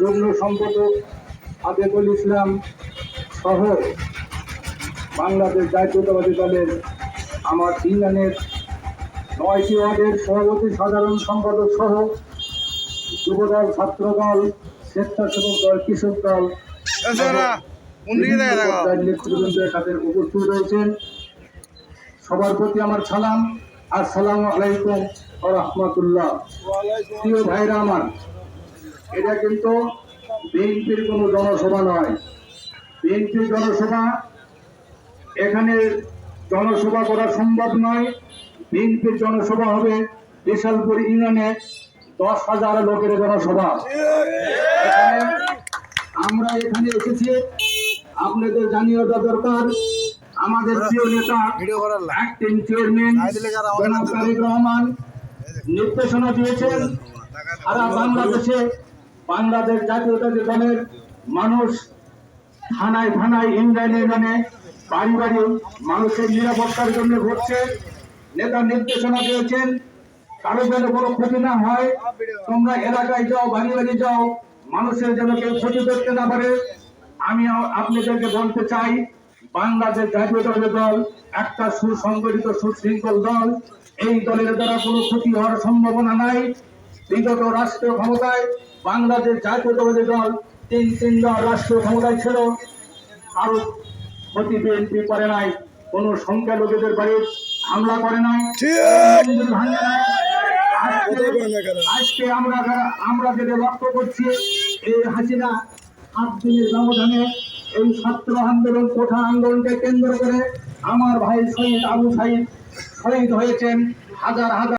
যুগ্ম সম্পাদক আবেদুল ইসলাম সহ বাংলাদেশ জাতীয়তাবাদী দলের আমার ইউনিয়নের ৯টি ওয়ার্ডের সভাপতি সাধারণ সম্পাদক সহ যুবদল, ছাত্রদল, স্বেচ্ছাসেবক দল, কৃষক দল নেতৃবৃন্দ তাদের উপস্থিত রয়েছেন। সবার প্রতি আমার সালাম, আসসালামু আলাইকুম ওয়া রাহমাতুল্লাহ। প্রিয় ভাইরা আমার, এটা কিন্তু বিএনপির কোনো জনসভা নয়। বিএনপির জনসভা, এখানে জনসভা করা সম্ভব নয়। বিএনপির জনসভা হবে বিশালপুর ইউনিয়নে 10,000 লোকের জনসভা। আমরা এখানে এসেছি, আপনাদের জানিয়ে দেওয়া দরকার, আমাদের প্রিয় নেতা অ্যাক্টিং চেয়ারম্যান জনাব তারেক রহমান নির্দেশনা দিয়েছেন সারা বাংলাদেশে বাংলাদেশ জাতীয়তাবাদী দলের মানুষ থানায় থানায়, ইউনিয়নে ইউনিয়নে, বাড়ি বাড়ি মানুষের নিরাপত্তার জন্য ঘটছে। নেতা নির্দেশনা দিয়েছেন কারো যেন কোনো ক্ষতি না হয়, তোমরা এলাকায় যাও, বাড়ি বাড়ি যাও, মানুষের যেন কেউ ক্ষতি করতে না পারে। আমি আপনাদেরকে বলতে চাই, বাংলাদেশ জাতীয়তাবাদী দল একটা সুসংগঠিত সুশৃঙ্খল দল। এই দলের দ্বারা কোনো ক্ষতি হওয়ার সম্ভাবনা নাই। বিগত রাষ্ট্রীয় ক্ষমতায় বাংলাদেশ জাতীয়তাবাদী দল তিনবার রাষ্ট্রীয় ক্ষমতায় ছিল, কারো ক্ষতি বিএনপি করে নাই, কোন সংখ্যালঘুদের বাড়ি হামলা করে নাই, ভাঙে নাই। আজকে আমরা যেটা লক্ষ্য করছি, এই হাসিনা 7 দিনের ব্যবধানে এই ছাত্র আন্দোলন, কোঠা আন্দোলনকে কেন্দ্র করে আমার ভাই শহীদ আবু সাইদ শহীদ হয়েছেন। হাজার হাজার